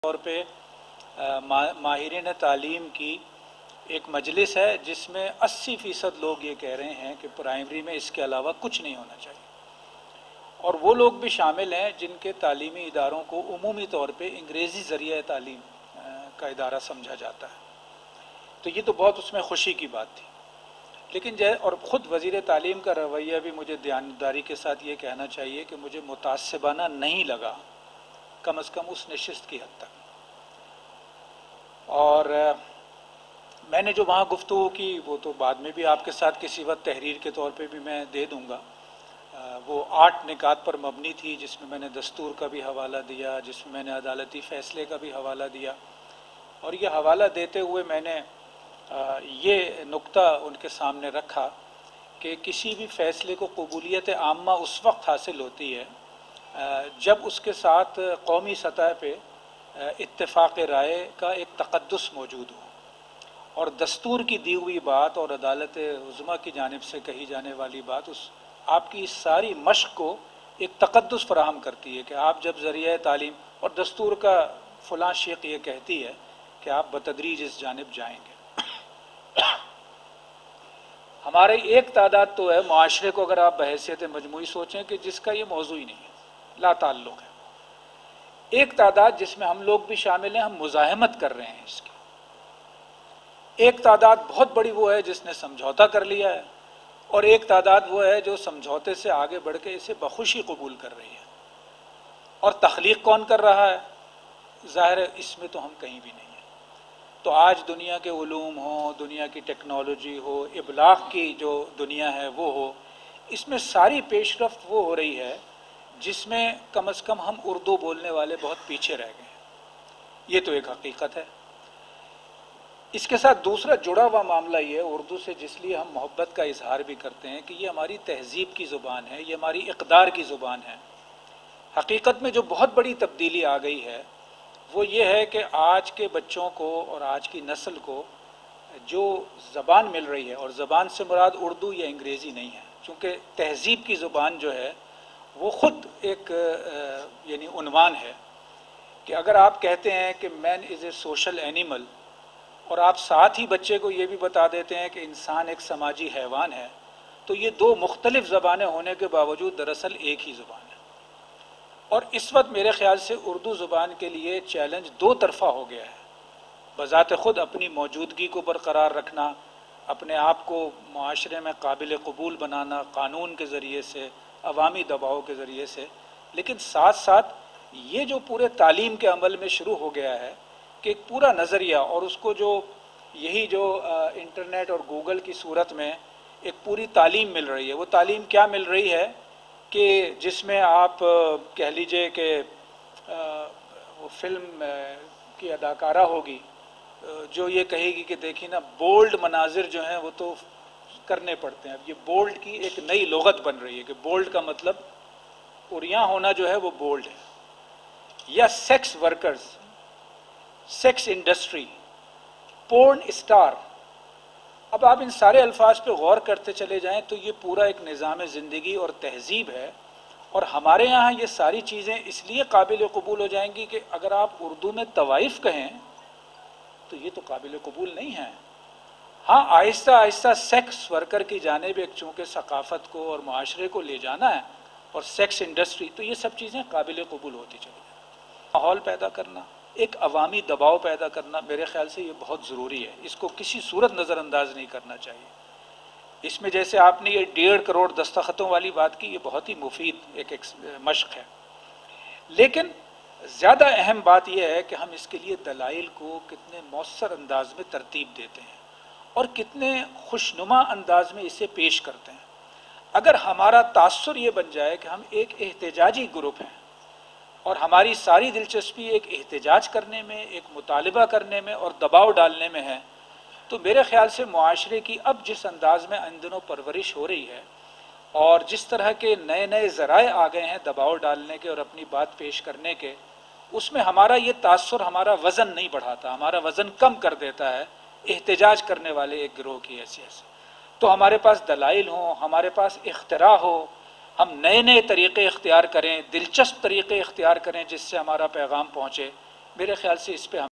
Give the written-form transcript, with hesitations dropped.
طور پہ ماہرین تعلیم کی ایک مجلس ہے جس میں 80% لوگ یہ کہہ رہے ہیں کہ پرائمری میں اس کے علاوہ کچھ نہیں ہونا چاہیے، اور وہ لوگ بھی شامل ہیں جن کے تعلیمی اداروں کو عمومی طور پہ انگریزی ذریعہ تعلیم کا ادارہ سمجھا جاتا ہے۔ تو یہ تو بہت اس میں خوشی کی بات تھی، لیکن اور خود وزیر تعلیم کا رویہ بھی مجھے دیانتداری کے ساتھ یہ کہنا چاہیے کہ مجھے متعصبانہ نہیں لگا، کم از کم اس نشست کی حد تک۔ اور میں نے جو وہاں گفتگو کی وہ تو بعد میں بھی آپ کے ساتھ کسی وقت تحریر کے طور پہ بھی میں دے دوں گا۔ وہ 8 نکات پر مبنی تھی، جس میں میں نے دستور کا بھی حوالہ دیا، جس میں میں نے عدالتی فیصلے کا بھی حوالہ دیا، اور یہ حوالہ دیتے ہوئے میں نے یہ نقطہ ان کے سامنے رکھا کہ کسی بھی فیصلے کو قبولیت عامہ اس وقت حاصل ہوتی ہے جب اس کے ساتھ قومی سطح پہ اتفاق رائے کا ایک تقدس موجود ہو، اور دستور کی دی ہوئی بات اور عدالت عظمیٰ کی جانب سے کہی جانے والی بات اس آپ کی اس ساری مشق کو ایک تقدس فراہم کرتی ہے کہ آپ جب ذریعہ تعلیم اور دستور کا فلاں شیخ یہ کہتی ہے کہ آپ بتدریج اس جانب جائیں گے۔ ہمارے ایک تعداد تو ہے معاشرے کو اگر آپ بحیثیت مجموعی سوچیں کہ جس کا یہ موضوع ہی نہیں ہے، لا تعلق ہے۔ ایک تعداد جس میں ہم لوگ بھی شامل ہیں، ہم مزاحمت کر رہے ہیں اس کی۔ ایک تعداد بہت بڑی وہ ہے جس نے سمجھوتا کر لیا ہے، اور ایک تعداد وہ ہے جو سمجھوتے سے آگے بڑھ کے اسے بخوشی قبول کر رہی ہے۔ اور تخلیق کون کر رہا ہے؟ ظاہر ہے اس میں تو ہم کہیں بھی نہیں ہیں۔ تو آج دنیا کے علوم ہوں، دنیا کی ٹیکنالوجی ہو، ابلاغ کی جو دنیا ہے وہ ہو، اس میں ساری پیش رفت وہ ہو رہی ہے جس میں کم از کم ہم اردو بولنے والے بہت پیچھے رہ گئے ہیں۔ یہ تو ایک حقیقت ہے۔ اس کے ساتھ دوسرا جڑا ہوا معاملہ یہ ہے اردو سے جس لیے ہم محبت کا اظہار بھی کرتے ہیں کہ یہ ہماری تہذیب کی زبان ہے، یہ ہماری اقدار کی زبان ہے۔ حقیقت میں جو بہت بڑی تبدیلی آ گئی ہے وہ یہ ہے کہ آج کے بچوں کو اور آج کی نسل کو جو زبان مل رہی ہے، اور زبان سے مراد اردو یا انگریزی نہیں ہے، چونکہ تہذیب کی زبان جو ہے وہ خود ایک یعنی عنوان ہے کہ اگر آپ کہتے ہیں کہ مین از اے سوشل اینیمل، اور آپ ساتھ ہی بچے کو یہ بھی بتا دیتے ہیں کہ انسان ایک سماجی حیوان ہے، تو یہ دو مختلف زبانیں ہونے کے باوجود دراصل ایک ہی زبان ہے۔ اور اس وقت میرے خیال سے اردو زبان کے لیے چیلنج دو طرفہ ہو گیا ہے۔ بذات خود اپنی موجودگی کو برقرار رکھنا، اپنے آپ کو معاشرے میں قابل قبول بنانا قانون کے ذریعے سے، عوامی دباؤ کے ذریعے سے، لیکن ساتھ ساتھ یہ جو پورے تعلیم کے عمل میں شروع ہو گیا ہے کہ ایک پورا نظریہ، اور اس کو جو یہی جو انٹرنیٹ اور گوگل کی صورت میں ایک پوری تعلیم مل رہی ہے، وہ تعلیم کیا مل رہی ہے کہ جس میں آپ کہہ لیجئے کہ وہ فلم کی اداکارہ ہوگی جو یہ کہے گی کہ دیکھیں نا بولڈ مناظر جو ہیں وہ تو کرنے پڑتے ہیں۔ اب یہ بولڈ کی ایک نئی لغت بن رہی ہے کہ بولڈ کا مطلب عریاں ہونا جو ہے وہ بولڈ ہے، یا سیکس ورکرز، سیکس انڈسٹری، پورن اسٹار۔ اب آپ ان سارے الفاظ پہ غور کرتے چلے جائیں تو یہ پورا ایک نظام زندگی اور تہذیب ہے، اور ہمارے یہاں یہ ساری چیزیں اس لیے قابل قبول ہو جائیں گی کہ اگر آپ اردو میں طوائف کہیں تو یہ تو قابل قبول نہیں ہے۔ ہاں آہستہ آہستہ سیکس ورکر کی جانب ایک چونکہ ثقافت کو اور معاشرے کو لے جانا ہے، اور سیکس انڈسٹری، تو یہ سب چیزیں قابل قبول ہوتی چلی جائیں۔ ماحول پیدا کرنا، ایک عوامی دباؤ پیدا کرنا، میرے خیال سے یہ بہت ضروری ہے، اس کو کسی صورت نظر انداز نہیں کرنا چاہیے۔ اس میں جیسے آپ نے یہ 1.5 کروڑ دستخطوں والی بات کی، یہ بہت ہی مفید ایک مشق ہے، لیکن زیادہ اہم بات یہ ہے کہ ہم اس کے لیے دلائل کو کتنے مؤثر انداز میں ترتیب دیتے ہیں اور کتنے خوشنما انداز میں اسے پیش کرتے ہیں۔ اگر ہمارا تاثر یہ بن جائے کہ ہم ایک احتجاجی گروپ ہیں اور ہماری ساری دلچسپی ایک احتجاج کرنے میں، ایک مطالبہ کرنے میں اور دباؤ ڈالنے میں ہے، تو میرے خیال سے معاشرے کی اب جس انداز میں ان دنوں پرورش ہو رہی ہے اور جس طرح کے نئے نئے ذرائع آ گئے ہیں دباؤ ڈالنے کے اور اپنی بات پیش کرنے کے، اس میں ہمارا یہ تاثر ہمارا وزن نہیں بڑھاتا، ہمارا وزن کم کر دیتا ہے احتجاج کرنے والے ایک گروہ کی حیثیت سے۔ تو ہمارے پاس دلائل ہوں، ہمارے پاس اختراع ہو، ہم نئے نئے طریقے اختیار کریں، دلچسپ طریقے اختیار کریں جس سے ہمارا پیغام پہنچے، میرے خیال سے اس پہ ہم